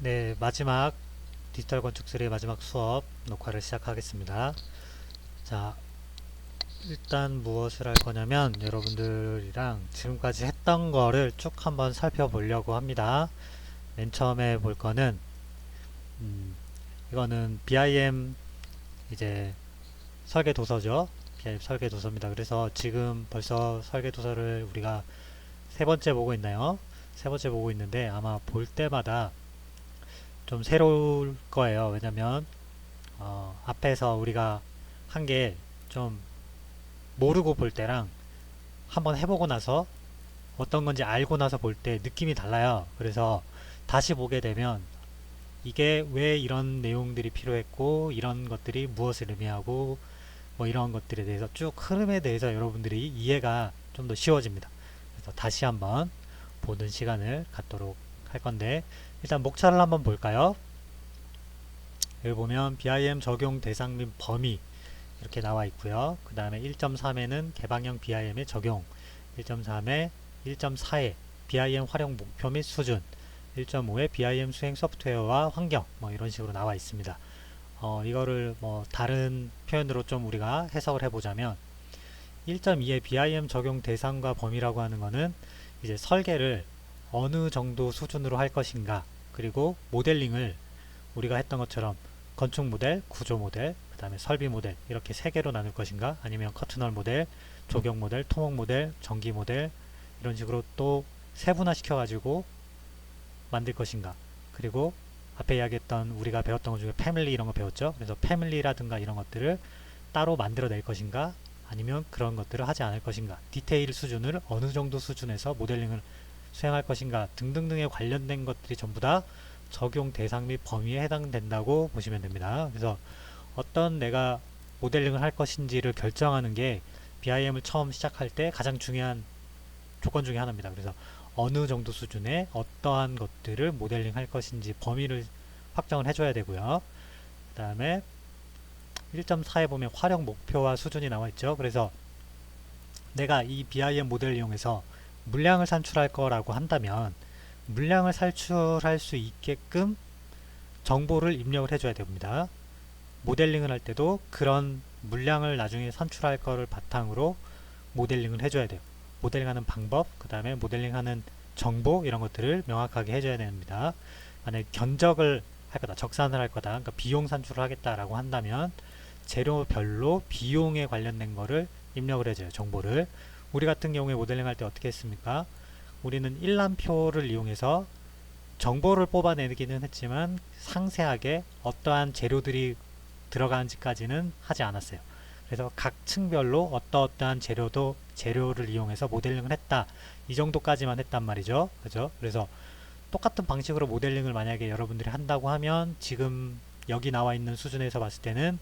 네, 마지막 디지털 건축3의 마지막 수업 녹화를 시작하겠습니다. 자, 일단 무엇을 할 거냐면 여러분들이랑 지금까지 했던 거를 쭉 한번 살펴보려고 합니다. 맨 처음에 볼 거는 음, 이거는 BIM 이제 설계 도서죠. BIM 설계 도서입니다. 그래서 지금 벌써 설계 도서를 우리가 세 번째 보고 있나요? 세 번째 보고 있는데 아마 볼 때마다 좀 새로울 거예요. 왜냐면 앞에서 우리가 한 게 좀 모르고 볼 때랑 한번 해보고 나서 어떤 건지 알고 나서 볼 때 느낌이 달라요. 그래서 다시 보게 되면 이게 왜 이런 내용들이 필요했고 이런 것들이 무엇을 의미하고 뭐 이런 것들에 대해서 쭉 흐름에 대해서 여러분들이 이해가 좀 더 쉬워집니다. 그래서 다시 한번 보는 시간을 갖도록 할 건데 일단 목차를 한번 볼까요? 여기 보면 BIM 적용 대상 및 범위 이렇게 나와 있고요. 그 다음에 1.3에는 개방형 BIM의 적용, 1.3에 1.4에 BIM 활용 목표 및 수준, 1.5에 BIM 수행 소프트웨어와 환경 뭐 이런 식으로 나와 있습니다. 이거를 뭐 다른 표현으로 좀 우리가 해석을 해보자면 1.2의 BIM 적용 대상과 범위라고 하는 거는 이제 설계를 어느 정도 수준으로 할 것인가 그리고 모델링을 우리가 했던 것처럼 건축 모델, 구조 모델, 그 다음에 설비 모델 이렇게 세 개로 나눌 것인가 아니면 커트널 모델, 조경 모델, 토목 모델, 전기 모델 이런 식으로 또 세분화 시켜가지고 만들 것인가 그리고 앞에 이야기했던 우리가 배웠던 것 중에 패밀리 이런 거 배웠죠. 그래서 패밀리라든가 이런 것들을 따로 만들어낼 것인가 아니면 그런 것들을 하지 않을 것인가 디테일 수준을 어느 정도 수준에서 모델링을 수행할 것인가 등등등에 관련된 것들이 전부 다 적용 대상 및 범위에 해당된다고 보시면 됩니다. 그래서 어떤 내가 모델링을 할 것인지를 결정하는 게 BIM을 처음 시작할 때 가장 중요한 조건 중에 하나입니다. 그래서 어느 정도 수준의 어떠한 것들을 모델링 할 것인지 범위를 확정을 해줘야 되고요. 그 다음에 1.4에 보면 활용 목표와 수준이 나와 있죠. 그래서 내가 이 BIM 모델을 이용해서 물량을 산출할 거라고 한다면 물량을 산출할 수 있게끔 정보를 입력을 해줘야 됩니다. 모델링을 할 때도 그런 물량을 나중에 산출할 거를 바탕으로 모델링을 해줘야 돼요. 모델링하는 방법, 그 다음에 모델링하는 정보 이런 것들을 명확하게 해줘야 됩니다. 만약에 견적을 할 거다, 적산을 할 거다, 그러니까 비용 산출을 하겠다라고 한다면 재료별로 비용에 관련된 거를 입력을 해줘요. 정보를. 우리 같은 경우에 모델링 할 때 어떻게 했습니까? 우리는 일람표를 이용해서 정보를 뽑아내기는 했지만 상세하게 어떠한 재료들이 들어가는지까지는 하지 않았어요. 그래서 각 층별로 어떠어떠한 재료를 이용해서 모델링을 했다. 이 정도까지만 했단 말이죠. 그죠? 그래서 똑같은 방식으로 모델링을 만약에 여러분들이 한다고 하면 지금 여기 나와 있는 수준에서 봤을 때는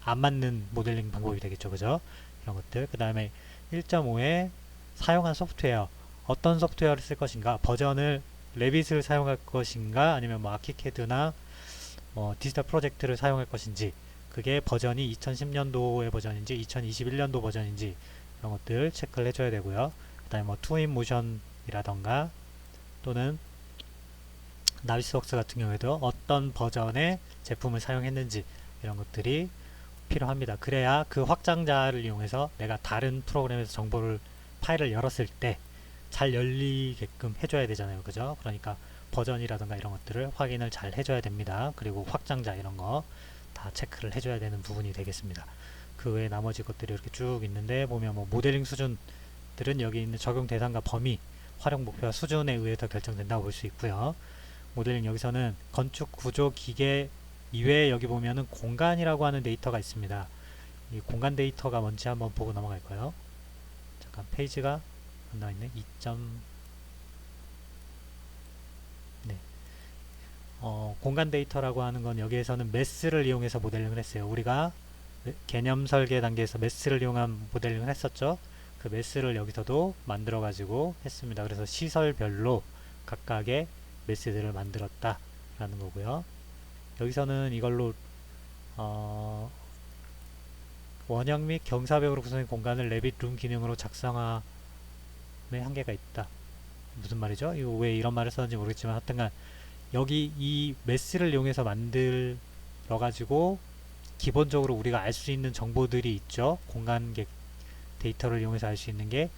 안 맞는 모델링 방법이 되겠죠. 그죠? 이런 것들. 그 다음에 1.5에 사용한 소프트웨어. 어떤 소프트웨어를 쓸 것인가? 버전을 레빗을 사용할 것인가? 아니면 뭐 아키캐드나 뭐 디지털 프로젝트를 사용할 것인지 그게 버전이 2010년도의 버전인지 2021년도 버전인지 이런 것들 체크를 해줘야 되고요. 그 다음에 뭐 투인 모션이라던가 또는 나비스웍스 같은 경우에도 어떤 버전의 제품을 사용했는지 이런 것들이 필요합니다. 그래야 그 확장자를 이용해서 내가 다른 프로그램에서 정보를 파일을 열었을 때 잘 열리게끔 해줘야 되잖아요. 그죠? 그러니까 버전이라든가 이런 것들을 확인을 잘 해줘야 됩니다. 그리고 확장자 이런 거 다 체크를 해줘야 되는 부분이 되겠습니다. 그 외에 나머지 것들이 이렇게 쭉 있는데 보면 뭐 모델링 수준들은 여기 있는 적용 대상과 범위, 활용 목표와 수준에 의해서 결정된다고 볼 수 있고요. 모델링 여기서는 건축 구조 기계 이외에 여기 보면은 공간이라고 하는 데이터가 있습니다. 이 공간 데이터가 뭔지 한번 보고 넘어갈까요? 잠깐 페이지가 안 나와있네. 2점 네. 공간 데이터라고 하는 건 여기에서는 매스를 이용해서 모델링을 했어요. 우리가 개념 설계 단계에서 매스를 이용한 모델링을 했었죠. 그 매스를 여기서도 만들어 가지고 했습니다. 그래서 시설별로 각각의 매스들을 만들었다 라는 거고요. 여기서는 이걸로 어, 원형 및 경사벽으로 구성된 공간을 레빗 룸 기능으로 작성함에 한계가 있다. 무슨 말이죠? 이거 왜 이런 말을 썼는지 모르겠지만 하여튼간 여기 이 메스를 이용해서 만들어 가지고 기본적으로 우리가 알 수 있는 정보들이 있죠. 공간 데이터를 이용해서 알 수 있는 게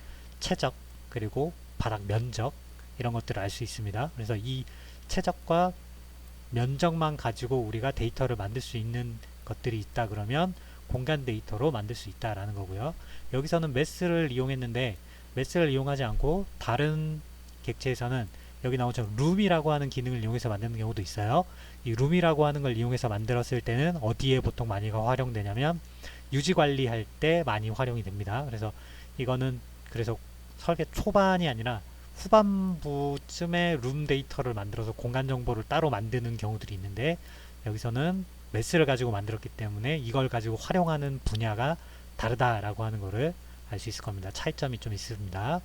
최적, 그리고 바닥 면적, 이런 것들을 알 수 있습니다. 그래서 이 최적과 면적만 가지고 우리가 데이터를 만들 수 있는 것들이 있다 그러면 공간 데이터로 만들 수 있다라는 거고요. 여기서는 매스를 이용했는데 매스를 이용하지 않고 다른 객체에서는 여기 나온 저 룸이라고 하는 기능을 이용해서 만드는 경우도 있어요. 이 룸이라고 하는 걸 이용해서 만들었을 때는 어디에 보통 많이 활용되냐면 유지 관리할 때 많이 활용이 됩니다. 그래서 이거는 그래서 설계 초반이 아니라 후반부쯤에 룸 데이터를 만들어서 공간 정보를 따로 만드는 경우들이 있는데 여기서는 매스를 가지고 만들었기 때문에 이걸 가지고 활용하는 분야가 다르다라고 하는 거를 알 수 있을 겁니다. 차이점이 좀 있습니다.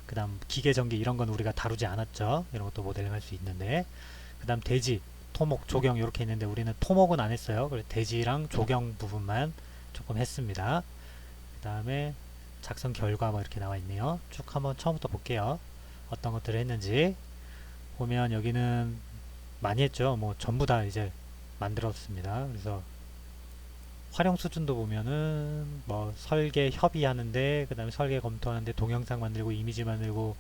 그 다음 기계 전기 이런 건 우리가 다루지 않았죠. 이런 것도 모델링 할 수 있는데 그 다음 대지, 토목, 조경 이렇게 있는데 우리는 토목은 안 했어요. 그래서 대지랑 조경 부분만 조금 했습니다. 그 다음에 작성 결과 뭐 이렇게 나와 있네요. 쭉 한번 처음부터 볼게요. 어떤 것들을 했는지 보면 여기는 많이 했죠. 뭐 전부 다 이제 만들었습니다. 그래서 활용 수준도 보면은 뭐 설계 협의하는데 그 다음에 설계 검토하는데 동영상 만들고 이미지 만들고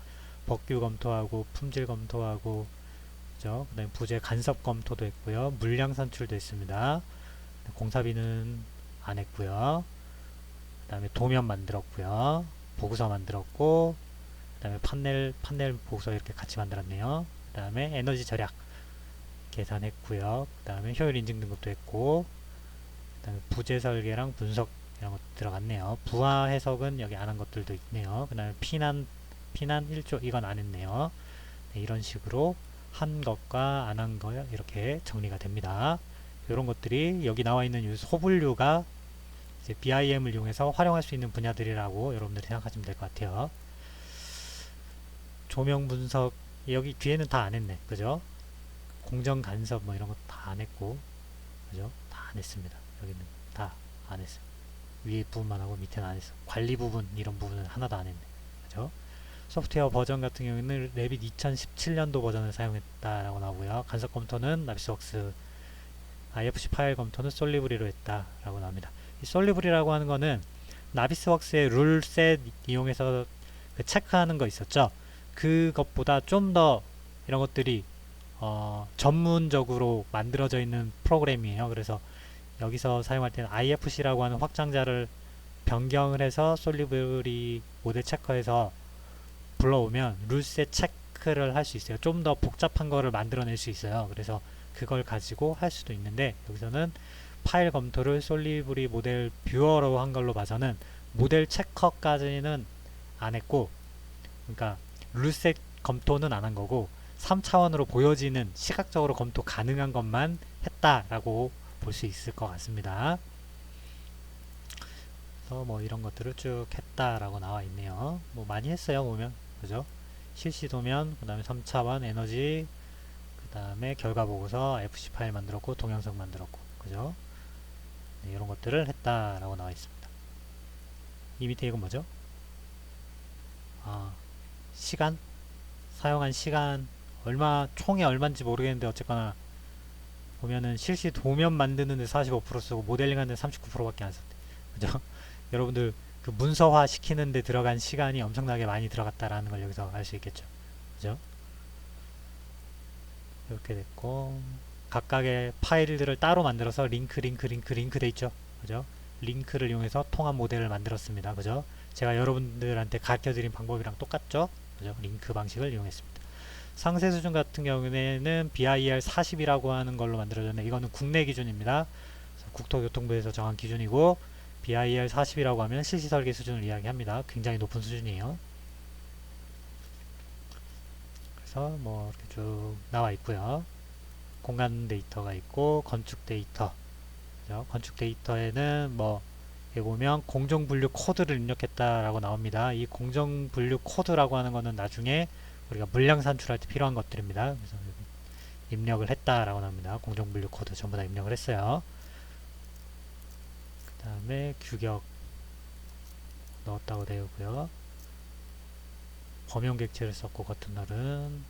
법규 검토하고 품질 검토하고 그죠? 그 다음에 부재 간섭 검토도 했고요. 물량 산출도 했습니다. 공사비는 안 했고요. 그 다음에 도면 만들었고요. 보고서 만들었고 그 다음에 판넬 보고서 이렇게 같이 만들었네요. 그 다음에 에너지 절약 계산했고요. 그 다음에 효율 인증 등급도 했고 그 다음에 부재 설계랑 분석 이런 것 들어갔네요. 부하 해석은 여기 안 한 것들도 있네요. 그 다음에 피난 1조 이건 안 했네요. 네, 이런 식으로 한 것과 안 한 거 이렇게 정리가 됩니다. 이런 것들이 여기 나와 있는 이 소분류가 이제 BIM을 이용해서 활용할 수 있는 분야들이라고 여러분들이 생각하시면 될 것 같아요. 조명 분석 여기 뒤에는 다 안 했네. 그죠? 공정 간섭 뭐 이런 거 다 안 했고 그죠? 다 안 했습니다. 여기는 다 안 했어요. 위에 부분만 하고 밑에는 안 했어. 관리 부분 이런 부분은 하나도 안 했네. 그죠? 소프트웨어 버전 같은 경우에는 레빗 2017년도 버전을 사용했다라고 나오고요. 간섭 검토는 나비스웍스, IFC 파일 검토는 솔리브리로 했다라고 나옵니다. 이 솔리브리라고 하는 거는 나비스웍스의 룰셋 이용해서 그 체크하는 거 있었죠. 그것보다 좀 더 이런 것들이 전문적으로 만들어져 있는 프로그램이에요. 그래서 여기서 사용할 때는 IFC라고 하는 확장자를 변경을 해서 솔리브리 모델 체커에서 불러오면 룰셋 체크를 할 수 있어요. 좀 더 복잡한 거를 만들어낼 수 있어요. 그래서 그걸 가지고 할 수도 있는데 여기서는 파일 검토를 솔리브리 모델 뷰어로 한 걸로 봐서는 모델 체커까지는 안 했고 그러니까 룰셋 검토는 안 한 거고 3차원으로 보여지는 시각적으로 검토 가능한 것만 했다라고 볼 수 있을 것 같습니다. 그래서 뭐 이런 것들을 쭉 했다라고 나와 있네요. 뭐 많이 했어요 보면 그죠? 실시 도면, 그 다음에 3차원 에너지, 그 다음에 결과 보고서 FC 파일 만들었고 동영상 만들었고 그죠? 네, 이런 것들을 했다라고 나와 있습니다. 이 밑에 이건 뭐죠? 시간? 사용한 시간 총에 얼마인지 모르겠는데 어쨌거나 보면은 실시 도면 만드는데 45% 쓰고 모델링 하는데 39%밖에 안 썼대. 그죠? 여러분들 그 문서화 시키는데 들어간 시간이 엄청나게 많이 들어갔다라는 걸 여기서 알 수 있겠죠. 그죠? 이렇게 됐고 각각의 파일들을 따로 만들어서 링크 돼 있죠. 그죠? 링크를 이용해서 통합 모델을 만들었습니다. 그죠? 제가 여러분들한테 가르쳐 드린 방법이랑 똑같죠? 그죠? 링크 방식을 이용했습니다. 상세 수준 같은 경우에는 BIR 40이라고 하는 걸로 만들어졌는데 이거는 국내 기준입니다. 국토교통부에서 정한 기준이고 BIR 40이라고 하면 실시 설계 수준을 이야기합니다. 굉장히 높은 수준이에요. 그래서 뭐 이렇게 쭉 나와 있고요. 공간 데이터가 있고 건축 데이터. 그죠? 건축 데이터에는 뭐 여기 보면 공정 분류 코드를 입력했다라고 나옵니다. 이 공정 분류 코드라고 하는 거는 나중에 우리가 물량 산출할 때 필요한 것들입니다. 그래서 입력을 했다라고 나옵니다. 공정 분류 코드 전부 다 입력을 했어요. 그 다음에 규격 넣었다고 되고요. 범용 객체를 썼고 같은 날은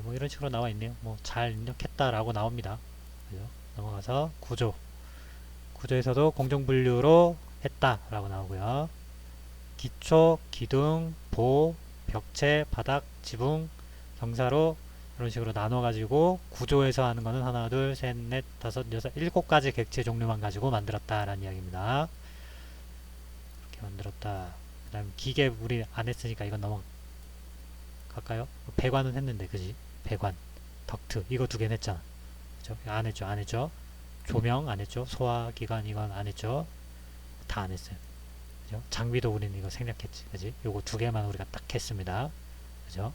뭐 이런 식으로 나와 있네요. 뭐 잘 입력했다라고 나옵니다. 그죠? 넘어가서 구조. 구조에서도 공정분류로 했다라고 나오고요. 기초, 기둥, 보, 벽체, 바닥, 지붕, 경사로 이런 식으로 나눠가지고 구조에서 하는 거는 하나, 둘, 셋, 넷, 다섯, 여섯, 일곱 가지 객체 종류만 가지고 만들었다라는 이야기입니다. 이렇게 만들었다. 그 다음 기계 우리 안 했으니까 이건 넘어갈까요? 배관은 했는데 그지? 배관, 덕트 이거 두 개는 했잖아. 그죠? 안 했죠? 안 했죠? 조명 안 했죠? 소화기관 이건 안 했죠? 다 안 했어요. 그죠? 장비도 우리는 이거 생략했지. 그지? 요거 두 개만 우리가 딱 했습니다. 그죠?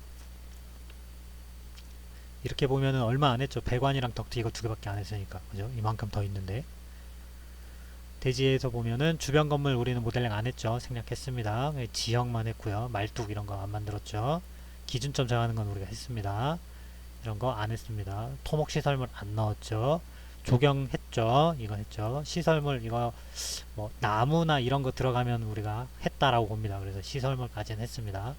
이렇게 보면은 얼마 안 했죠. 배관이랑 덕트 이거 두 개밖에 안 했으니까. 그죠? 이만큼 더 있는데. 대지에서 보면은 주변 건물 우리는 모델링 안 했죠. 생략했습니다. 지형만 했고요. 말뚝 이런 거 안 만들었죠. 기준점 정하는 건 우리가 했습니다. 이런 거 안 했습니다. 토목 시설물 안 넣었죠. 조경했죠. 이거 했죠. 시설물 이거 뭐 나무나 이런 거 들어가면 우리가 했다라고 봅니다. 그래서 시설물까지는 했습니다.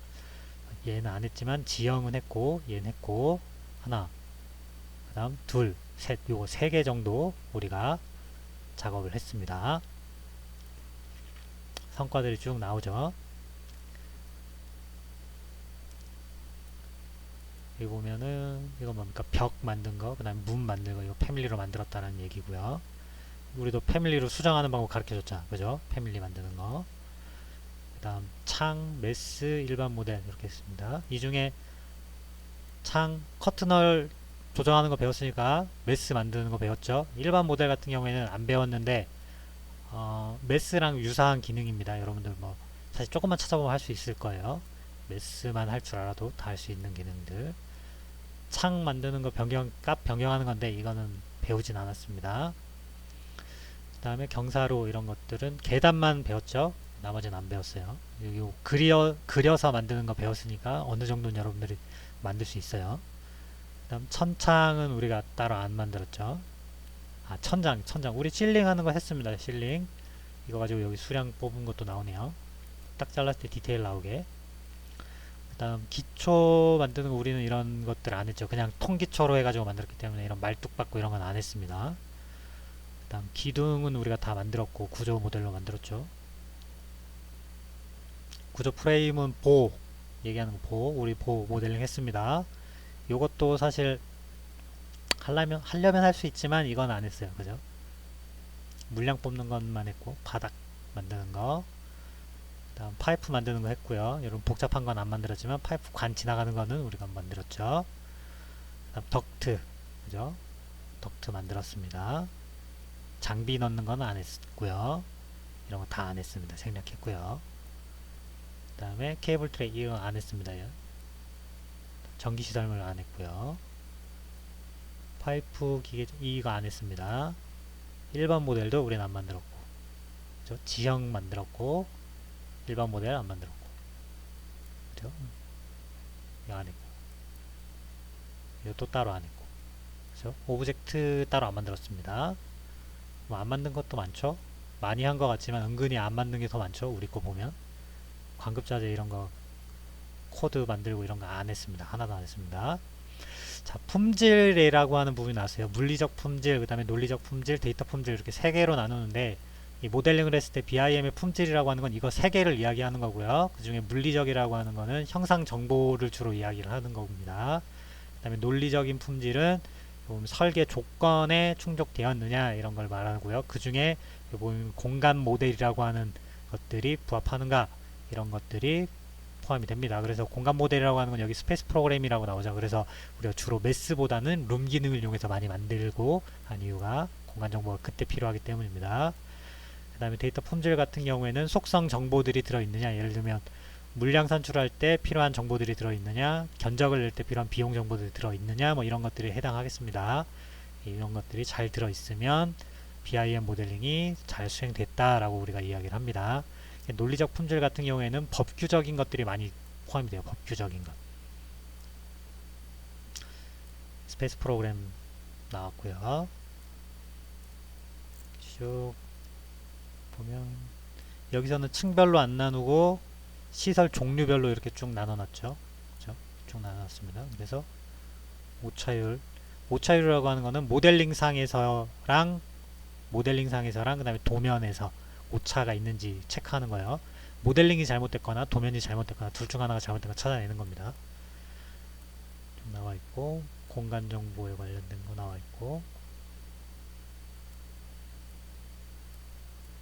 얘는 안 했지만 지형은 했고 얘는 했고 하나 그 다음 둘 셋 요거 세 개 정도 우리가 작업을 했습니다. 성과들이 쭉 나오죠. 여기 보면은 이거 뭡니까 벽 만든 거 그 다음에 문 만든 거 이거 패밀리로 만들었다는 얘기고요. 우리도 패밀리로 수정하는 방법 가르쳐줬잖아. 그죠? 패밀리 만드는 거. 그 다음 창, 메스, 일반 모델 이렇게 했습니다. 이 중에 창, 커튼을 조정하는 거 배웠으니까 메스 만드는 거 배웠죠. 일반 모델 같은 경우에는 안 배웠는데 메스랑 유사한 기능입니다. 여러분들 뭐 사실 조금만 찾아보면 할 수 있을 거예요. 메스만 할 줄 알아도 다 할 수 있는 기능들. 창 만드는 거 값 변경하는 건데 이거는 배우진 않았습니다. 그 다음에 경사로 이런 것들은 계단만 배웠죠. 나머지는 안 배웠어요. 요 그려서 만드는 거 배웠으니까 어느 정도는 여러분들이 만들 수 있어요. 그 다음 천창은 우리가 따로 안 만들었죠. 아 천장 우리 실링 하는 거 했습니다. 실링 이거 가지고 여기 수량 뽑은 것도 나오네요. 딱 잘랐을 때 디테일 나오게. 그 다음 기초 만드는 거 우리는 이런 것들 안 했죠. 그냥 통기초로 해가지고 만들었기 때문에 이런 말뚝 받고 이런 건 안 했습니다. 그 다음 기둥은 우리가 다 만들었고 구조 모델로 만들었죠. 구조 프레임은 얘기하는 보 우리 보 모델링 했습니다. 요것도 사실 하려면 할 수 있지만 이건 안 했어요. 그죠? 물량 뽑는 것만 했고 바닥 만드는 거 다음 파이프 만드는 거 했고요. 여러분 복잡한 건 안 만들었지만 파이프 관 지나가는 거는 우리가 만들었죠. 다음 덕트 그죠? 덕트 만들었습니다. 장비 넣는 건 안 했고요. 이런 거 다 안 했습니다. 생략했고요. 그 다음에 케이블 트레이 이거 안 했습니다. 전기 시설물 안 했고요. 파이프 기계 이거 안 했습니다. 일반 모델도 우리는 안 만들었고 그죠? 지형 만들었고 일반 모델 안 만들었고 그죠? 이거 안 했고 이것도 따로 안 했고 그죠? 오브젝트 따로 안 만들었습니다. 뭐 안 만든 것도 많죠? 많이 한 것 같지만 은근히 안 만든 게 더 많죠? 우리 거 보면 광급자재 이런 거 코드 만들고 이런 거 안 했습니다. 하나도 안 했습니다. 자, 품질이라고 하는 부분이 나왔어요. 물리적 품질, 그 다음에 논리적 품질, 데이터 품질 이렇게 세 개로 나누는데 이 모델링을 했을 때 BIM의 품질이라고 하는 건 이거 세 개를 이야기하는 거고요. 그 중에 물리적이라고 하는 거는 형상 정보를 주로 이야기를 하는 겁니다. 그 다음에 논리적인 품질은 설계 조건에 충족되었느냐 이런 걸 말하고요. 그 중에 공간 모델이라고 하는 것들이 부합하는가 이런 것들이 포함이 됩니다. 그래서 공간 모델이라고 하는 건 여기 스페이스 프로그램이라고 나오죠. 그래서 우리가 주로 메스보다는 룸 기능을 이용해서 많이 만들고 한 이유가 공간 정보가 그때 필요하기 때문입니다. 그 다음에 데이터 품질 같은 경우에는 속성 정보들이 들어있느냐, 예를 들면 물량 산출할 때 필요한 정보들이 들어있느냐, 견적을 낼 때 필요한 비용 정보들이 들어있느냐, 뭐 이런 것들이 해당하겠습니다. 이런 것들이 잘 들어있으면 BIM 모델링이 잘 수행됐다라고 우리가 이야기를 합니다. 논리적 품질 같은 경우에는 법규적인 것들이 많이 포함이 돼요. 법규적인 것. 스페이스 프로그램 나왔고요. 쭉 보면 여기서는 층별로 안 나누고 시설 종류별로 이렇게 쭉 나눠놨죠. 그렇죠? 쭉 나눠놨습니다. 그래서 오차율. 오차율이라고 하는 거는 모델링상에서랑 그 다음에 도면에서 오차가 있는지 체크하는 거예요. 모델링이 잘못됐거나 도면이 잘못됐거나 둘 중 하나가 잘못된 거 찾아내는 겁니다. 좀 나와 있고, 공간 정보에 관련된 거 나와 있고,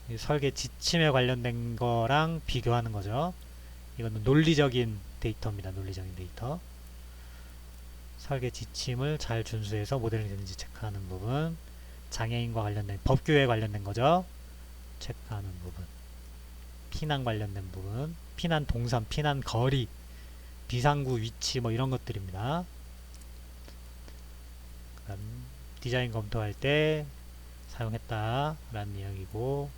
이 설계 지침에 관련된 거랑 비교하는 거죠. 이거는 논리적인 데이터입니다. 논리적인 데이터. 설계 지침을 잘 준수해서 모델링 되는지 체크하는 부분. 장애인과 관련된 법규에 관련된 거죠. 체크하는 부분. 피난 관련된 부분. 피난 동선, 피난 거리, 비상구 위치 뭐 이런 것들입니다. 그다음 디자인 검토할 때 사용했다라는 이야기고,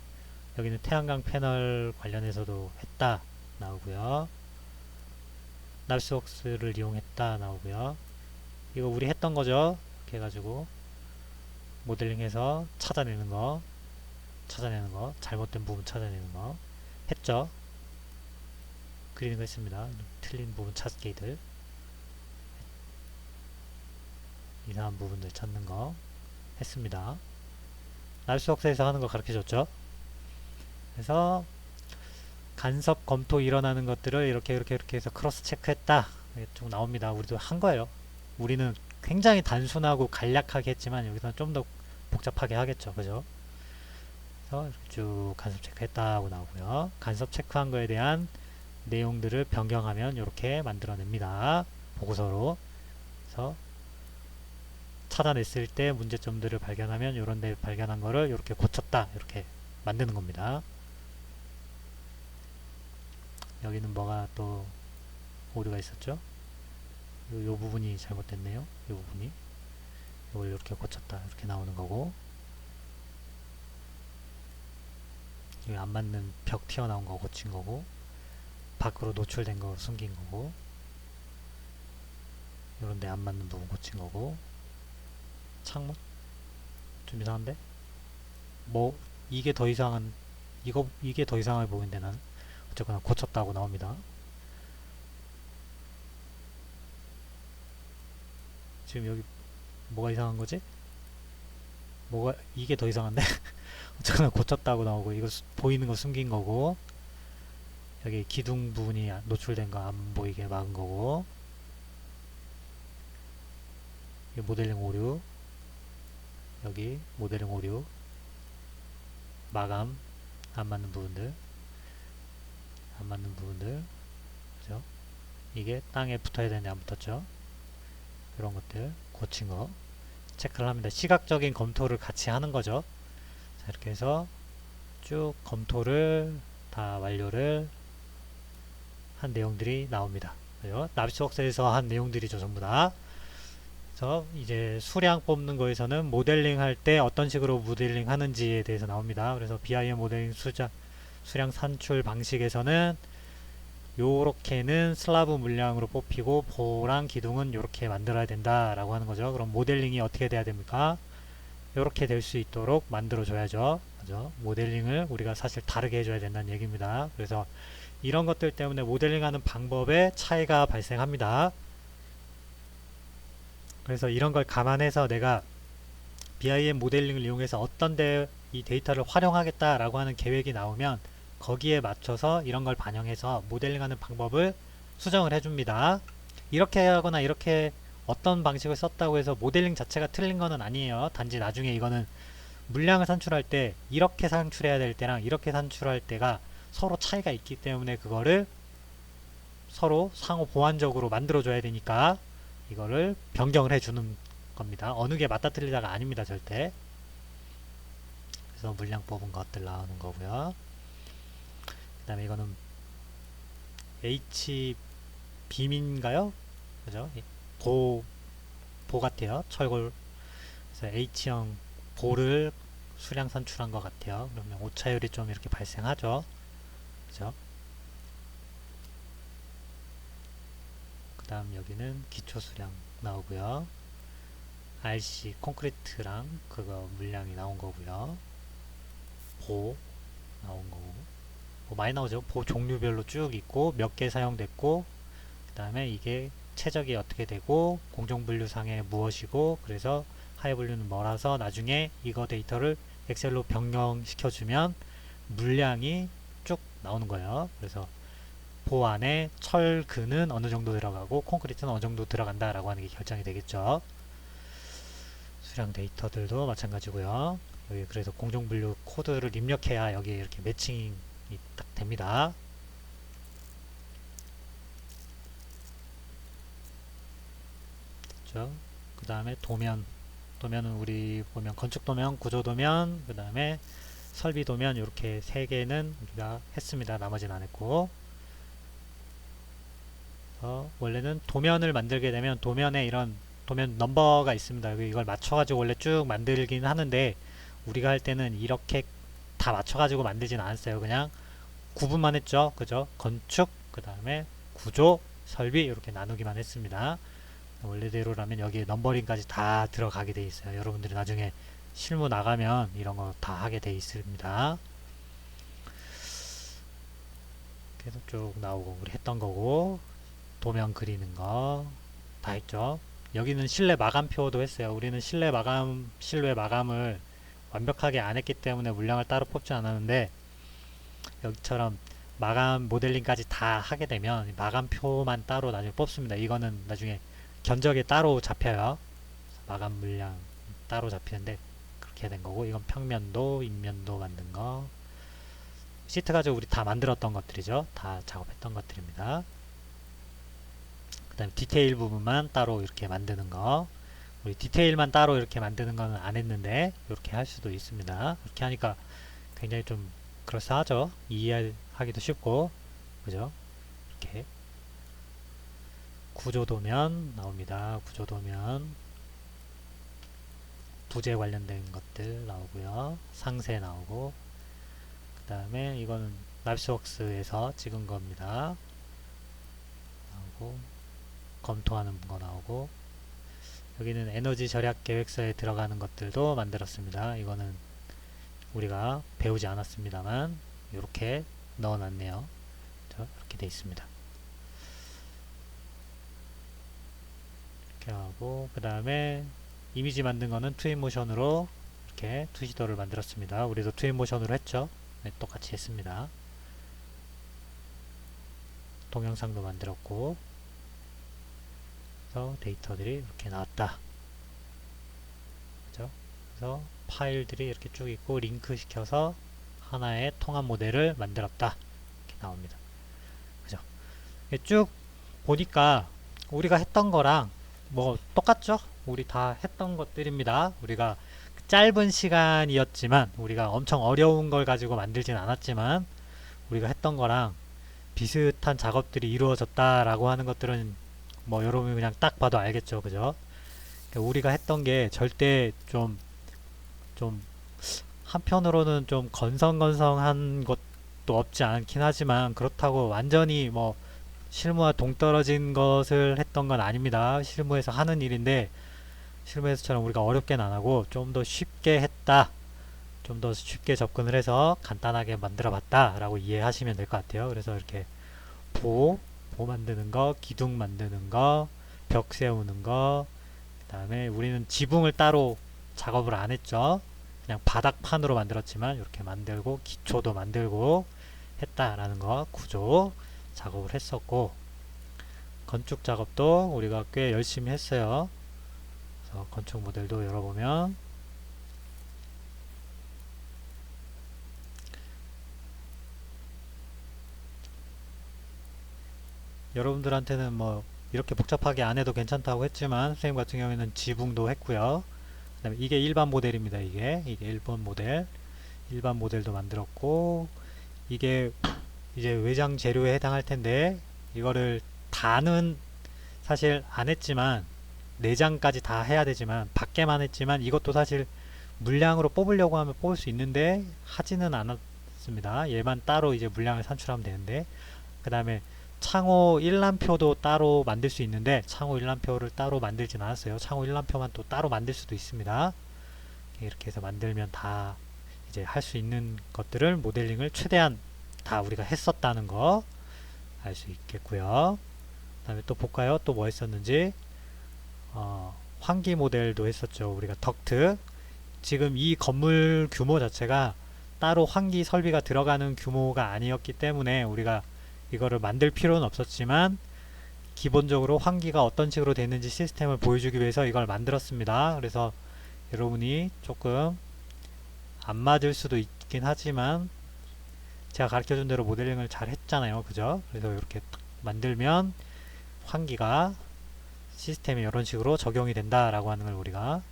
여기는 태양광 패널 관련해서도 했다 나오고요. 납스웍스를 이용했다 나오고요. 이거 우리 했던 거죠. 이렇게 해가지고 모델링해서 찾아내는 거, 잘못된 부분 찾아내는 거 했죠. 그리는 거 했습니다. 틀린 부분 찾기들, 이상한 부분들 찾는 거 했습니다. 납스웍스에서 하는 거 가르쳐줬죠. 그래서 간섭 검토 일어나는 것들을 이렇게 해서 크로스 체크했다. 이게 쭉 나옵니다. 우리도 한 거예요. 우리는 굉장히 단순하고 간략하게 했지만 여기서는 좀 더 복잡하게 하겠죠. 그죠? 그래서 이렇게 쭉 간섭 체크했다고 나오고요. 간섭 체크한 거에 대한 내용들을 변경하면 이렇게 만들어냅니다. 보고서로. 그래서 찾아냈을 때 문제점들을 발견하면 이런 데 발견한 거를 이렇게 고쳤다. 이렇게 만드는 겁니다. 여기는 뭐가 또 오류가 있었죠? 요 부분이 잘못됐네요. 요 부분이. 이걸 이렇게 고쳤다. 이렇게 나오는 거고, 여기 안 맞는 벽 튀어나온 거 고친 거고, 밖으로 노출된 거 숨긴 거고, 요런데 안 맞는 부분 고친 거고, 창문? 좀 이상한데? 뭐 이게 더 이상한, 이게 더 이상하게 보이는데 난 어쨌거나 고쳤다고 나옵니다. 지금 여기 뭐가 이상한 거지? 뭐가 이게 더 이상한데? 어쨌거나 고쳤다고 나오고, 이거 보이는 거 숨긴 거고, 여기 기둥 부분이 노출된 거 안 보이게 막은 거고, 여기 모델링 오류, 여기 모델링 오류, 마감 안 맞는 부분들, 그죠? 이게 땅에 붙어야 되는데 안 붙었죠? 이런 것들 고친 거 체크를 합니다. 시각적인 검토를 같이 하는 거죠. 자, 이렇게 해서 쭉 검토를 다 완료를 한 내용들이 나옵니다. 그죠? 납치웍스에서 한 내용들이죠, 전부 다. 그래서 이제 수량 뽑는 거에서는 모델링 할 때 어떤 식으로 모델링 하는지에 대해서 나옵니다. 그래서 BIM 모델링 수량 산출 방식에서는 요렇게는 슬라브 물량으로 뽑히고 보랑 기둥은 요렇게 만들어야 된다 라고 하는 거죠. 그럼 모델링이 어떻게 돼야 됩니까? 요렇게 될 수 있도록 만들어 줘야죠. 그죠? 모델링을 우리가 사실 다르게 해줘야 된다는 얘기입니다. 그래서 이런 것들 때문에 모델링하는 방법에 차이가 발생합니다. 그래서 이런 걸 감안해서 내가 BIM 모델링을 이용해서 어떤 데 이 데이터를 활용하겠다라고 하는 계획이 나오면 거기에 맞춰서 이런 걸 반영해서 모델링하는 방법을 수정을 해줍니다. 이렇게 하거나 이렇게 어떤 방식을 썼다고 해서 모델링 자체가 틀린 거는 아니에요. 단지 나중에 이거는 물량을 산출할 때 이렇게 산출해야 될 때랑 이렇게 산출할 때가 서로 차이가 있기 때문에 그거를 서로 상호 보완적으로 만들어줘야 되니까 이거를 변경을 해주는 겁니다. 어느 게 맞다 틀리다가 아닙니다. 절대. 그래서 물량 뽑은 것들 나오는 거고요. 그 다음에 이거는 H빔인가요? 그죠? 보 같아요. 철골. 그래서 H형 보를 수량 산출한 것 같아요. 그러면 오차율이 좀 이렇게 발생하죠. 그죠? 그 다음 여기는 기초 수량 나오고요. RC 콘크리트랑 그거 물량이 나온 거고요. 보 나온 거고, 뭐 많이 나오죠. 보 종류별로 쭉 있고 몇 개 사용됐고, 그 다음에 이게 최적이 어떻게 되고 공정분류상에 무엇이고 그래서 하위분류는 뭐라서 나중에 이거 데이터를 엑셀로 변경시켜주면 물량이 쭉 나오는 거예요. 그래서 보 안에 철근은 어느 정도 들어가고 콘크리트는 어느 정도 들어간다 라고 하는 게 결정이 되겠죠. 수량 데이터들도 마찬가지고요. 여기 그래서 공정분류 코드를 입력해야 여기에 이렇게 매칭이 딱 됩니다. 됐죠? 그 다음에 도면은 우리 보면 건축 도면, 구조 도면, 그 다음에 설비 도면 이렇게 세 개는 우리가 했습니다. 나머지는 안 했고. 원래는 도면을 만들게 되면 도면에 이런 도면 넘버가 있습니다. 이걸 맞춰가지고 원래 쭉 만들긴 하는데 우리가 할 때는 이렇게 다 맞춰가지고 만들진 않았어요. 그냥 구분만 했죠. 그죠? 건축, 그 다음에 구조, 설비 이렇게 나누기만 했습니다. 원래대로라면 여기에 넘버링까지 다 들어가게 돼 있어요. 여러분들이 나중에 실무 나가면 이런 거 다 하게 돼 있습니다. 계속 쭉 나오고 우리 했던 거고 도면 그리는 거 다 했죠. 여기는 실내 마감표도 했어요. 우리는 실내 마감을 완벽하게 안 했기 때문에 물량을 따로 뽑지 않았는데 여기처럼 마감 모델링까지 다 하게 되면 마감표만 따로 나중에 뽑습니다. 이거는 나중에 견적에 따로 잡혀요. 마감 물량 따로 잡히는데 그렇게 된 거고 이건 평면도, 인면도 만든 거 시트 가지고 우리 다 만들었던 것들이죠. 다 작업했던 것들입니다. 그 다음에 디테일 부분만 따로 이렇게 만드는 거 우리 디테일만 따로 이렇게 만드는 거는 안 했는데 이렇게 할 수도 있습니다. 이렇게 하니까 굉장히 좀 그럴싸하죠. 이해하기도 쉽고 그죠? 이렇게 구조도면 나옵니다. 구조도면 부재 관련된 것들 나오고요. 상세 나오고 그 다음에 이거는 나비스웍스에서 찍은 겁니다. 나오고 검토하는 거 나오고 여기는 에너지 절약 계획서에 들어가는 것들도 만들었습니다. 이거는 우리가 배우지 않았습니다만 이렇게 넣어놨네요. 이렇게 돼 있습니다. 이렇게 하고 그 다음에 이미지 만든 거는 트윈모션으로 이렇게 투시더를 만들었습니다. 우리도 트윈모션으로 했죠. 네, 똑같이 했습니다. 동영상도 만들었고 그래서 데이터들이 이렇게 나왔다. 그죠? 그래서 파일들이 이렇게 쭉 있고 링크 시켜서 하나의 통합 모델을 만들었다. 이렇게 나옵니다. 그죠? 쭉 보니까 우리가 했던 거랑 뭐 똑같죠? 우리 다 했던 것들입니다. 우리가 짧은 시간이었지만 우리가 엄청 어려운 걸 가지고 만들진 않았지만 우리가 했던 거랑 비슷한 작업들이 이루어졌다라고 하는 것들은 뭐 여러분이 그냥 딱 봐도 알겠죠. 그죠? 그러니까 우리가 했던 게 절대 좀 한편으로는 좀 건성건성한 것도 없지 않긴 하지만 그렇다고 완전히 뭐 실무와 동떨어진 것을 했던 건 아닙니다. 실무에서 하는 일인데 실무에서처럼 우리가 어렵게는 안 하고 좀 더 쉽게 했다. 좀 더 쉽게 접근을 해서 간단하게 만들어 봤다 라고 이해하시면 될 것 같아요. 그래서 이렇게 보 만드는 거, 기둥 만드는 거, 벽 세우는 거, 그 다음에 우리는 지붕을 따로 작업을 안 했죠. 그냥 바닥판으로 만들었지만 이렇게 만들고 기초도 만들고 했다라는 거 구조 작업을 했었고 건축 작업도 우리가 꽤 열심히 했어요. 그래서 건축 모델도 열어보면 여러분들한테는 뭐 이렇게 복잡하게 안 해도 괜찮다고 했지만 선생님 같은 경우에는 지붕도 했고요. 그 다음에 이게 일반 모델입니다. 이게 일반 모델 일반 모델도 만들었고 이게 이제 외장 재료에 해당할 텐데 이거를 다는 사실 안 했지만 내장까지 다 해야 되지만 밖에만 했지만 이것도 사실 물량으로 뽑으려고 하면 뽑을 수 있는데 하지는 않았습니다. 얘만 따로 이제 물량을 산출하면 되는데 그 다음에 창호 일람표도 따로 만들 수 있는데 창호 일람표를 따로 만들진 않았어요. 창호 일람표만 또 따로 만들 수도 있습니다. 이렇게 해서 만들면 다 이제 할 수 있는 것들을 모델링을 최대한 다 우리가 했었다는 거 알 수 있겠고요. 그 다음에 또 볼까요? 또 뭐 했었는지. 환기 모델도 했었죠. 우리가 덕트. 지금 이 건물 규모 자체가 따로 환기 설비가 들어가는 규모가 아니었기 때문에 우리가 이거를 만들 필요는 없었지만 기본적으로 환기가 어떤 식으로 되는지 시스템을 보여주기 위해서 이걸 만들었습니다. 그래서 여러분이 조금 안 맞을 수도 있긴 하지만 제가 가르쳐준 대로 모델링을 잘 했잖아요. 그죠? 그래서 이렇게 딱 만들면 환기가 시스템에 이런 식으로 적용이 된다라고 하는 걸 우리가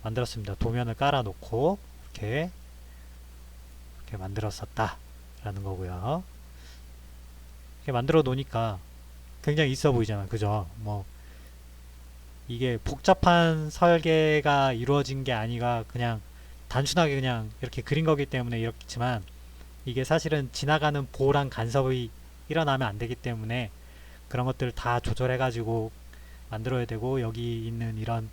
만들었습니다. 도면을 깔아 놓고 이렇게 만들었었다 라는 거고요. 이렇게 만들어 놓으니까 굉장히 있어 보이잖아. 그죠? 뭐 이게 복잡한 설계가 이루어진 게 아니라 그냥 단순하게 그냥 이렇게 그린 거기 때문에 이렇지만 이게 사실은 지나가는 보호랑 간섭이 일어나면 안 되기 때문에 그런 것들 다 조절해 가지고 만들어야 되고 여기 있는 이런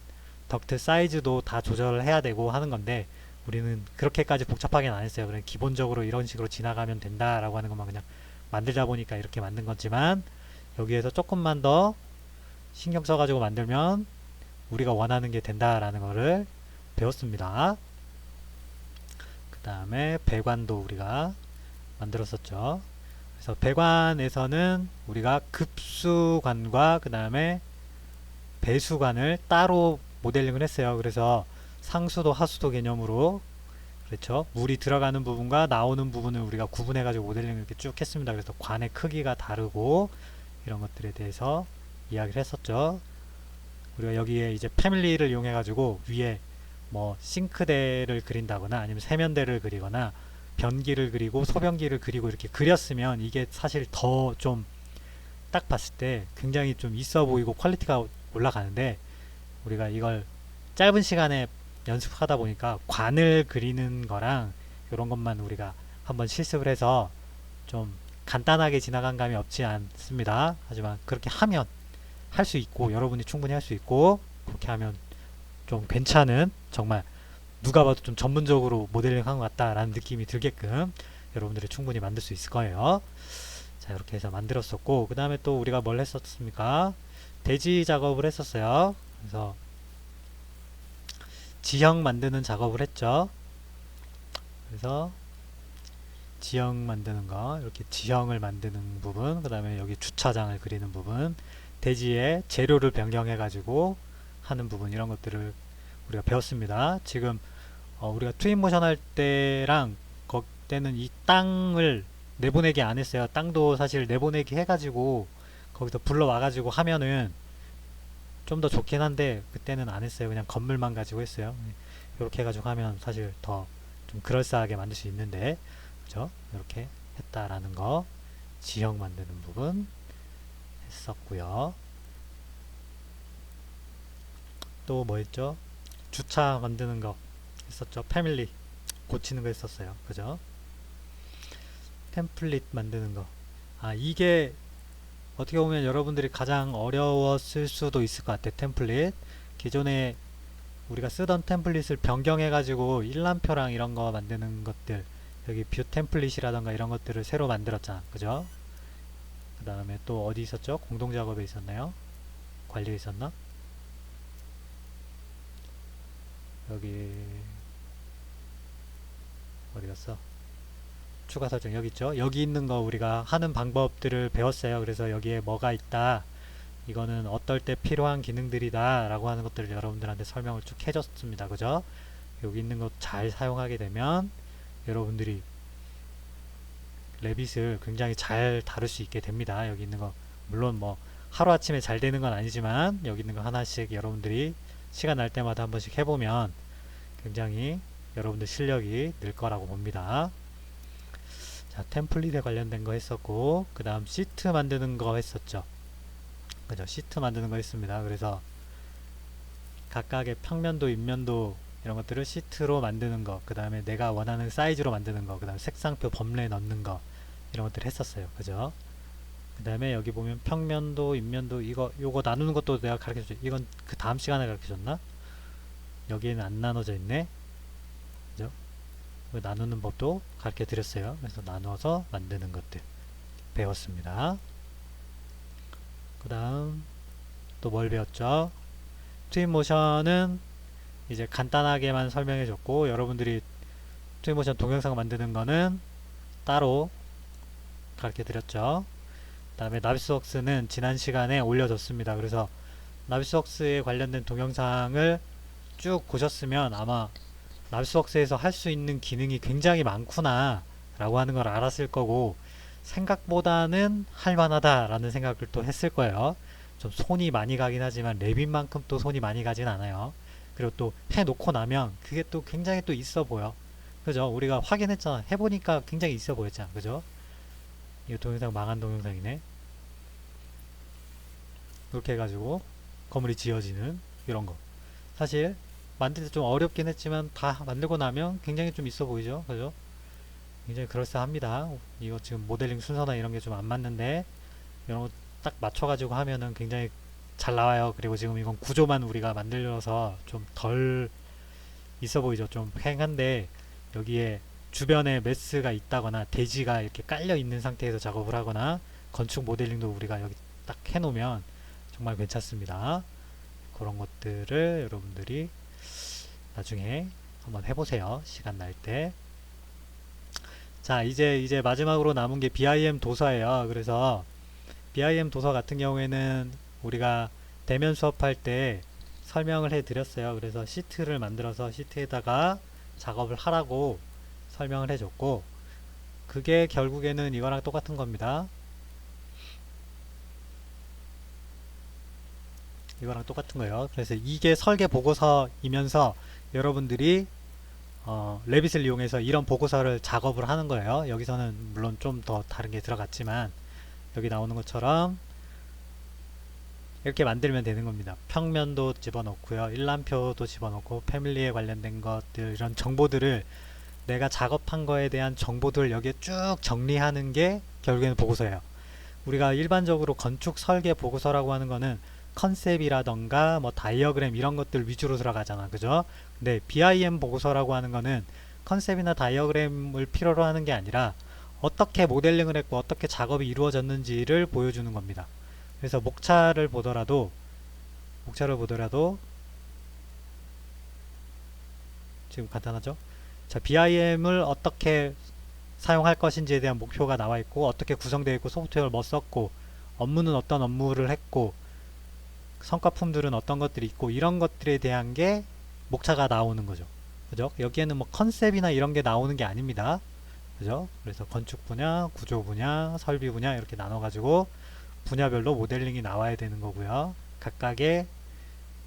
덕트 사이즈도 다 조절을 해야 되고 하는 건데 우리는 그렇게까지 복잡하게는 안 했어요. 그냥 기본적으로 이런 식으로 지나가면 된다라고 하는 것만 그냥 만들다 보니까 이렇게 만든 거지만 여기에서 조금만 더 신경 써가지고 만들면 우리가 원하는 게 된다라는 거를 배웠습니다. 그 다음에 배관도 우리가 만들었었죠. 그래서 배관에서는 우리가 급수관과 그 다음에 배수관을 따로 모델링을 했어요. 그래서 상수도 하수도 개념으로 그렇죠. 물이 들어가는 부분과 나오는 부분을 우리가 구분해 가지고 모델링을 이렇게 쭉 했습니다. 그래서 관의 크기가 다르고 이런 것들에 대해서 이야기를 했었죠. 우리가 여기에 이제 패밀리를 이용해 가지고 위에 뭐 싱크대를 그린다거나 아니면 세면대를 그리거나 변기를 그리고 소변기를 그리고 이렇게 그렸으면 이게 사실 더 좀 딱 봤을 때 굉장히 좀 있어 보이고 퀄리티가 올라가는데 우리가 이걸 짧은 시간에 연습하다 보니까 관을 그리는 거랑 이런 것만 우리가 한번 실습을 해서 좀 간단하게 지나간 감이 없지 않습니다. 하지만 그렇게 하면 할 수 있고 여러분이 충분히 할 수 있고 그렇게 하면 좀 괜찮은 정말 누가 봐도 좀 전문적으로 모델링 한 것 같다라는 느낌이 들게끔 여러분들이 충분히 만들 수 있을 거예요. 자, 이렇게 해서 만들었었고 그 다음에 또 우리가 뭘 했었습니까? 대지 작업을 했었어요. 그래서 지형 만드는 작업을 했죠. 그래서 지형 만드는 거 이렇게 지형을 만드는 부분 그 다음에 여기 주차장을 그리는 부분 대지에 재료를 변경해 가지고 하는 부분 이런 것들을 우리가 배웠습니다. 지금 우리가 트윈모션 할 때랑 그때는 이 땅을 내보내기 안 했어요. 땅도 사실 내보내기 해가지고 거기서 불러와가지고 하면은 좀 더 좋긴 한데 그때는 안 했어요. 그냥 건물만 가지고 했어요. 이렇게 해가지고 하면 사실 더 좀 그럴싸하게 만들 수 있는데 그죠? 이렇게 했다라는 거 지형 만드는 부분 했었고요. 또 뭐 했죠? 주차 만드는 거 했었죠. 패밀리 고치는 거 했었어요. 그죠? 템플릿 만드는 거. 아, 이게 어떻게 보면 여러분들이 가장 어려웠을 수도 있을 것 같아요. 템플릿. 기존에 우리가 쓰던 템플릿을 변경해가지고 일람표랑 이런 거 만드는 것들, 여기 뷰 템플릿이라던가 이런 것들을 새로 만들었잖아. 그죠? 그 다음에 또 어디 있었죠? 공동작업에 있었나요? 관리에 있었나? 여기, 어디 갔어? 추가 설정 여기 있죠. 여기 있는 거 우리가 하는 방법들을 배웠어요. 그래서 여기에 뭐가 있다. 이거는 어떨 때 필요한 기능들이다 라고 하는 것들을 여러분들한테 설명을 쭉 해줬습니다. 그죠? 여기 있는 거 잘 사용하게 되면 여러분들이 레빗을 굉장히 잘 다룰 수 있게 됩니다. 여기 있는 거 물론 뭐 하루아침에 잘 되는 건 아니지만 여기 있는 거 하나씩 여러분들이 시간 날 때마다 한 번씩 해보면 굉장히 여러분들 실력이 늘 거라고 봅니다. 자, 템플릿에 관련된 거 했었고 그 다음 시트 만드는 거 했었죠. 그죠? 시트 만드는 거 했습니다. 그래서 각각의 평면도, 입면도 이런 것들을 시트로 만드는 거, 그 다음에 내가 원하는 사이즈로 만드는 거, 그 다음에 색상표 범례 넣는 거 이런 것들을 했었어요. 그죠? 그 다음에 여기 보면 평면도, 입면도 요거 나누는 것도 내가 가르쳐줬죠. 이건 그 다음 시간에 가르쳐줬나? 여기에는 안 나눠져 있네. 그죠? 나누는 법도 가르쳐 드렸어요. 그래서 나눠서 만드는 것들 배웠습니다. 그 다음 또 뭘 배웠죠? 트윈모션은 이제 간단하게만 설명해 줬고, 여러분들이 트윈모션 동영상 만드는 거는 따로 가르쳐 드렸죠. 그 다음에 나비스웍스는 지난 시간에 올려줬습니다. 그래서 나비스웍스에 관련된 동영상을 쭉 보셨으면 아마 나비스웍스에서 할 수 있는 기능이 굉장히 많구나 라고 하는 걸 알았을 거고, 생각보다는 할만하다 라는 생각을 또 했을 거예요. 좀 손이 많이 가긴 하지만 랩인만큼 또 손이 많이 가진 않아요. 그리고 또 해놓고 나면 그게 또 굉장히 또 있어 보여. 그죠? 우리가 확인했잖아. 해보니까 굉장히 있어 보였잖아. 그죠? 이 동영상 망한 동영상이네. 이렇게 해가지고 건물이 지어지는 이런 거. 사실 만들 때 좀 어렵긴 했지만 다 만들고 나면 굉장히 좀 있어 보이죠? 그죠? 굉장히 그럴싸합니다. 이거 지금 모델링 순서나 이런 게 좀 안 맞는데 이런 거 딱 맞춰가지고 하면은 굉장히 잘 나와요. 그리고 지금 이건 구조만 우리가 만들어서 좀 덜 있어 보이죠? 좀 휑한데 여기에 주변에 메스가 있다거나 대지가 이렇게 깔려 있는 상태에서 작업을 하거나 건축 모델링도 우리가 여기 딱 해놓으면 정말 괜찮습니다. 그런 것들을 여러분들이 나중에 한번 해보세요. 시간 날 때. 자, 이제 마지막으로 남은 게 BIM 도서예요. 그래서 BIM 도서 같은 경우에는 우리가 대면 수업할 때 설명을 해 드렸어요. 그래서 시트를 만들어서 시트에다가 작업을 하라고 설명을 해줬고, 그게 결국에는 이거랑 똑같은 겁니다. 이거랑 똑같은 거예요. 그래서 이게 설계 보고서이면서 여러분들이 레빗을 이용해서 이런 보고서를 작업을 하는 거예요. 여기서는 물론 좀 더 다른 게 들어갔지만 여기 나오는 것처럼 이렇게 만들면 되는 겁니다. 평면도 집어넣고요. 일람표도 집어넣고 패밀리에 관련된 것들, 이런 정보들을 내가 작업한 거에 대한 정보들을 여기에 쭉 정리하는 게 결국에는 보고서예요. 우리가 일반적으로 건축 설계 보고서라고 하는 거는 컨셉이라던가 뭐 다이어그램 이런 것들 위주로 들어가잖아. 그죠? 근데 BIM 보고서라고 하는 거는 컨셉이나 다이어그램을 필요로 하는 게 아니라 어떻게 모델링을 했고 어떻게 작업이 이루어졌는지를 보여주는 겁니다. 그래서 목차를 보더라도 지금 간단하죠? 자, BIM을 어떻게 사용할 것인지에 대한 목표가 나와 있고, 어떻게 구성되어 있고, 소프트웨어를 뭐 썼고, 업무는 어떤 업무를 했고, 성과품들은 어떤 것들이 있고, 이런 것들에 대한 게 목차가 나오는 거죠. 그죠? 여기에는 뭐 컨셉이나 이런 게 나오는 게 아닙니다. 그죠? 그래서 건축 분야, 구조 분야, 설비 분야 이렇게 나눠가지고 분야별로 모델링이 나와야 되는 거고요. 각각의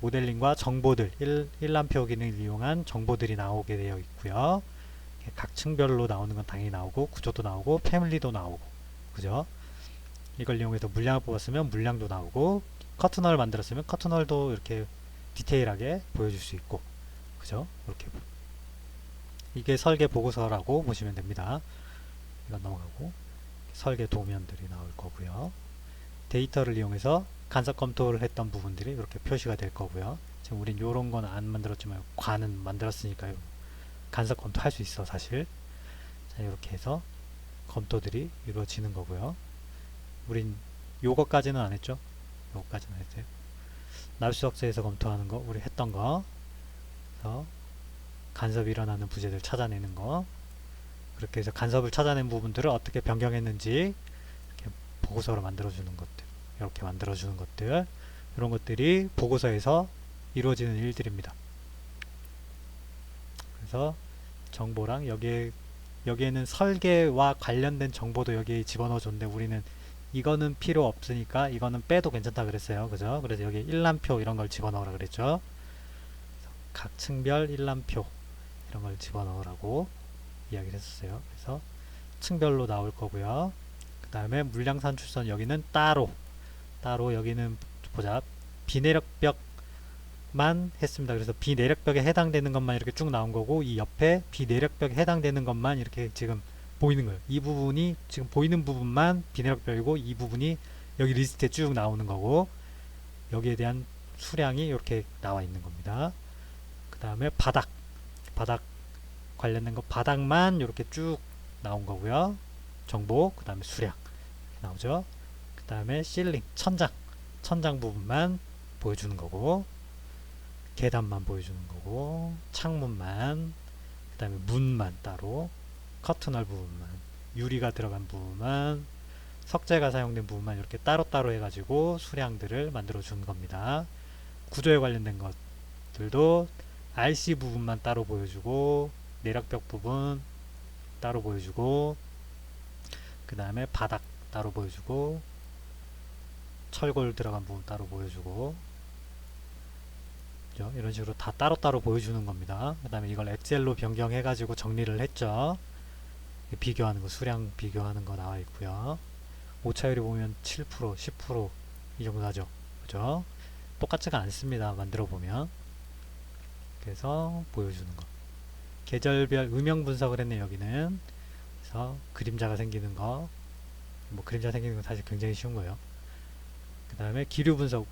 모델링과 정보들, 일람표 기능을 이용한 정보들이 나오게 되어 있고요. 각 층별로 나오는 건 당연히 나오고, 구조도 나오고, 패밀리도 나오고, 그죠? 이걸 이용해서 물량을 뽑았으면 물량도 나오고, 커튼홀을 만들었으면 커튼홀도 이렇게 디테일하게 보여줄 수 있고, 그죠? 이렇게 이게 설계 보고서라고 보시면 됩니다. 이건 넘어가고, 설계 도면들이 나올 거고요. 데이터를 이용해서 간섭 검토를 했던 부분들이 이렇게 표시가 될 거고요. 지금 우린 요런 건 안 만들었지만 관은 만들었으니까요. 간섭 검토할 수 있어 사실. 자, 이렇게 해서 검토들이 이루어지는 거고요. 우린 요거까지는 안 했죠. 요거까지는 했어요. 나비스웍스에서 검토하는 거, 우리 했던 거. 그래서 간섭이 일어나는 부재들 찾아내는 거. 그렇게 해서 간섭을 찾아낸 부분들을 어떻게 변경했는지 이렇게 보고서로 만들어주는 것들. 이렇게 만들어주는 것들. 이런 것들이 보고서에서 이루어지는 일들입니다. 그래서 정보랑 여기에는 설계와 관련된 정보도 여기에 집어넣어 줬는데 우리는 이거는 필요 없으니까 이거는 빼도 괜찮다 그랬어요. 그죠? 그래서 여기 일람표 이런 걸 집어넣으라 그랬죠. 각 층별 일람표 이런 걸 집어넣으라고 이야기를 했었어요. 그래서 층별로 나올 거고요. 그 다음에 물량 산출선 여기는 따로 여기는 보자. 비내력벽만 했습니다. 그래서 비내력벽에 해당되는 것만 이렇게 쭉 나온 거고, 이 옆에 비내력벽에 해당되는 것만 이렇게 지금 보이는 거예요. 이 부분이 지금 보이는 부분만 비내력벽이고, 이 부분이 여기 리스트에 쭉 나오는 거고, 여기에 대한 수량이 이렇게 나와 있는 겁니다. 그 다음에 바닥 관련된 거 바닥만 이렇게 쭉 나온 거고요. 정보, 그 다음에 수량 이렇게 나오죠. 그 다음에 실링 천장 천장 부분만 보여주는 거고, 계단만 보여주는 거고, 창문만, 그 다음에 문만 따로, 커튼홀 부분만, 유리가 들어간 부분만, 석재가 사용된 부분만 이렇게 따로따로 해가지고 수량들을 만들어 주는 겁니다. 구조에 관련된 것들도 RC 부분만 따로 보여주고, 내력벽 부분 따로 보여주고, 그 다음에 바닥 따로 보여주고, 철골 들어간 부분 따로 보여주고, 이런 식으로 다 따로따로 보여주는 겁니다. 그 다음에 이걸 엑셀로 변경해가지고 정리를 했죠. 비교하는 거, 수량 비교하는 거 나와 있고요. 오차율이 보면 7%, 10%이 정도 나죠. 그죠? 똑같지가 않습니다. 만들어 보면. 그래서 보여주는 거. 계절별 음영 분석을 했네, 여기는. 그래서 그림자가 생기는 거. 뭐 그림자 생기는 건 사실 굉장히 쉬운 거예요. 그 다음에 기류 분석.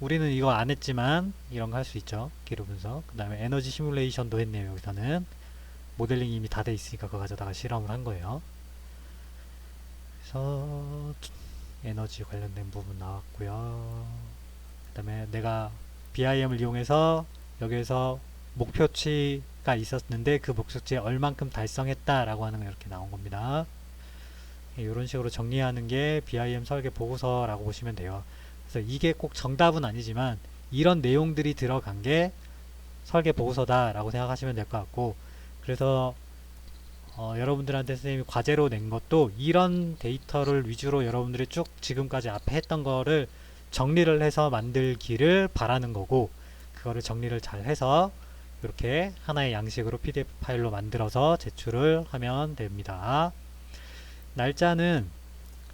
우리는 이거 안 했지만 이런 거 할 수 있죠. 기류 분석. 그 다음에 에너지 시뮬레이션도 했네요. 여기서는 모델링이 이미 다 돼 있으니까 그거 가져다가 실험을 한 거예요. 그래서 에너지 관련된 부분 나왔고요. 그 다음에 내가 BIM을 이용해서 여기에서 목표치가 있었는데 그 목표치에 얼만큼 달성했다라고 하는 거 이렇게 나온 겁니다. 이런 식으로 정리하는 게 BIM 설계 보고서라고 보시면 돼요. 그래서 이게 꼭 정답은 아니지만 이런 내용들이 들어간 게 설계 보고서다 라고 생각하시면 될 것 같고, 그래서 여러분들한테 선생님이 과제로 낸 것도 이런 데이터를 위주로 여러분들이 쭉 지금까지 앞에 했던 거를 정리를 해서 만들기를 바라는 거고, 그거를 정리를 잘 해서 이렇게 하나의 양식으로 PDF 파일로 만들어서 제출을 하면 됩니다. 날짜는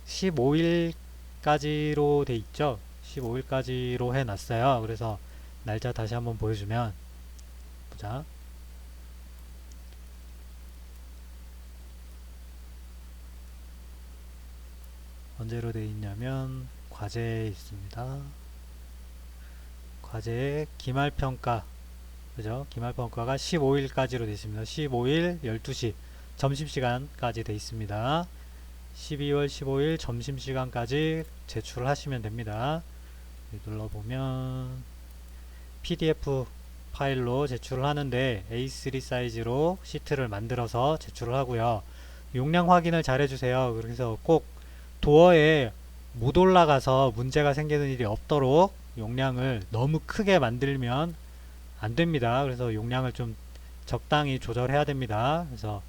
15일까지로 돼 있죠. 15일까지로 해놨어요. 그래서 날짜 다시 한번 보여주면, 보자. 언제로 돼 있냐면 과제에 있습니다. 과제에 기말평가, 그죠? 기말평가가 15일까지로 되어 있습니다. 15일 12시 점심시간까지 되어 있습니다. 12월 15일 점심시간까지 제출을 하시면 됩니다. 눌러보면 PDF 파일로 제출을 하는데 A3 사이즈로 시트를 만들어서 제출을 하고요. 용량 확인을 잘 해주세요. 그래서 꼭 도어에 못 올라가서 문제가 생기는 일이 없도록 용량을 너무 크게 만들면 안 됩니다. 그래서 용량을 좀 적당히 조절해야 됩니다. 그래서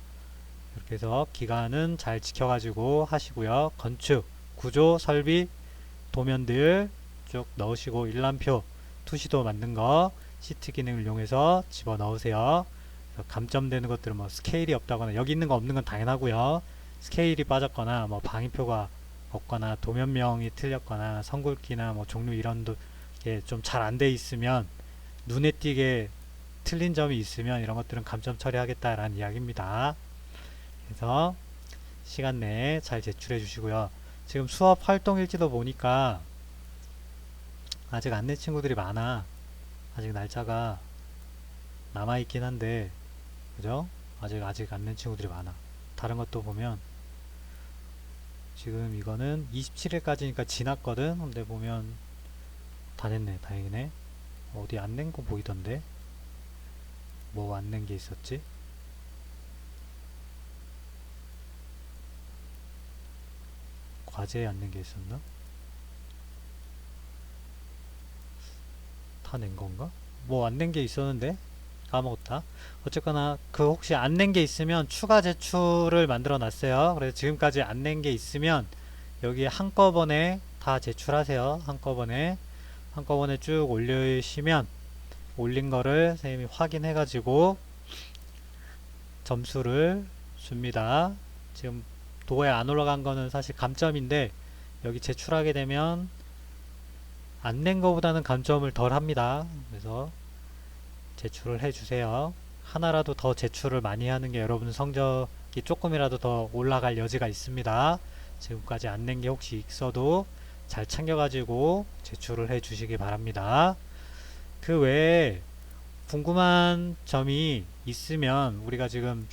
이렇게 해서 기간은 잘 지켜가지고 하시고요. 건축, 구조, 설비, 도면들 쭉 넣으시고, 일람표, 투시도 만든 거 시트 기능을 이용해서 집어 넣으세요. 감점되는 것들은 뭐 스케일이 없다거나, 여기 있는 거 없는 건 당연하고요. 스케일이 빠졌거나 뭐 방위표가 없거나 도면명이 틀렸거나 선굵기나 뭐 종류 이런 게 좀 잘 안 돼 있으면, 눈에 띄게 틀린 점이 있으면 이런 것들은 감점 처리하겠다라는 이야기입니다. 그래서 시간 내에 잘 제출해 주시고요. 지금 수업 활동일지도 보니까 아직 안 낸 친구들이 많아. 아직 날짜가 남아있긴 한데, 그죠? 아직 안 낸 친구들이 많아. 다른 것도 보면 지금 이거는 27일까지니까 지났거든. 근데 보면 다 냈네. 다행이네. 어디 안 낸 거 보이던데? 뭐 안 낸 게 있었지? 과제에 안 낸 게 있었나? 다 낸 건가? 뭐 안 낸 게 있었는데? 까먹었다. 어쨌거나 그 혹시 안 낸 게 있으면 추가 제출을 만들어 놨어요. 그래서 지금까지 안 낸 게 있으면 여기 한꺼번에 다 제출하세요. 한꺼번에 쭉 올리시면 올린 거를 선생님이 확인해 가지고 점수를 줍니다. 지금 도어에 안 올라간 거는 사실 감점인데, 여기 제출하게 되면 안 낸 거보다는 감점을 덜 합니다. 그래서 제출을 해주세요. 하나라도 더 제출을 많이 하는 게 여러분 성적이 조금이라도 더 올라갈 여지가 있습니다. 지금까지 안 낸 게 혹시 있어도 잘 챙겨가지고 제출을 해 주시기 바랍니다. 그 외에 궁금한 점이 있으면, 우리가 지금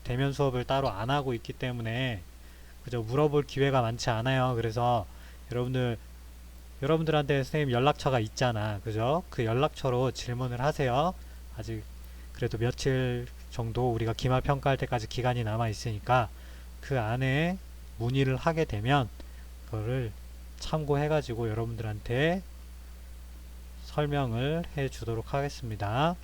대면 수업을 따로 안 하고 있기 때문에 그저 물어볼 기회가 많지 않아요. 그래서 여러분들 여러분들한테 선생님 연락처가 있잖아. 그죠? 그 연락처로 질문을 하세요. 아직 그래도 며칠 정도 우리가 기말 평가할 때까지 기간이 남아 있으니까 그 안에 문의를 하게 되면 그거를 참고해 가지고 여러분들한테 설명을 해 주도록 하겠습니다.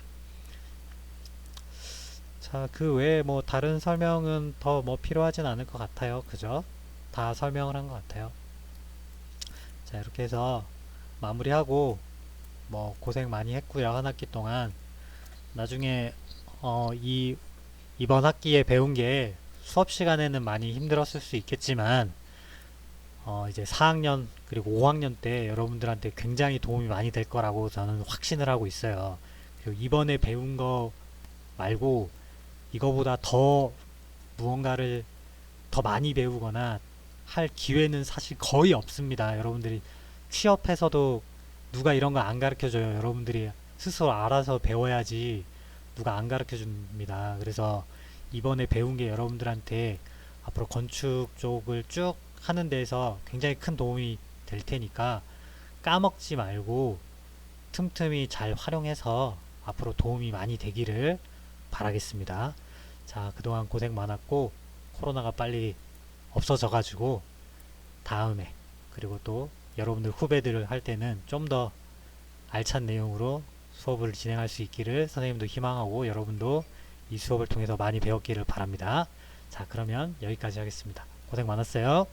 자, 그 외에 뭐 다른 설명은 더 뭐 필요하진 않을 것 같아요. 그죠? 다 설명을 한 것 같아요. 자, 이렇게 해서 마무리하고 뭐 고생 많이 했고요. 한 학기 동안. 나중에 이번 학기에 배운 게 수업 시간에는 많이 힘들었을 수 있겠지만 이제 4학년 그리고 5학년 때 여러분들한테 굉장히 도움이 많이 될 거라고 저는 확신을 하고 있어요. 그리고 이번에 배운 거 말고 이거보다 더 무언가를 더 많이 배우거나 할 기회는 사실 거의 없습니다. 여러분들이 취업해서도 누가 이런 거 안 가르쳐 줘요. 여러분들이 스스로 알아서 배워야지 누가 안 가르쳐 줍니다. 그래서 이번에 배운 게 여러분들한테 앞으로 건축 쪽을 쭉 하는 데서 굉장히 큰 도움이 될 테니까 까먹지 말고 틈틈이 잘 활용해서 앞으로 도움이 많이 되기를 바라겠습니다. 자, 그동안 고생 많았고 코로나가 빨리 없어져가지고 다음에 그리고 또 여러분들 후배들을 할 때는 좀 더 알찬 내용으로 수업을 진행할 수 있기를 선생님도 희망하고 여러분도 이 수업을 통해서 많이 배웠기를 바랍니다. 자, 그러면 여기까지 하겠습니다. 고생 많았어요.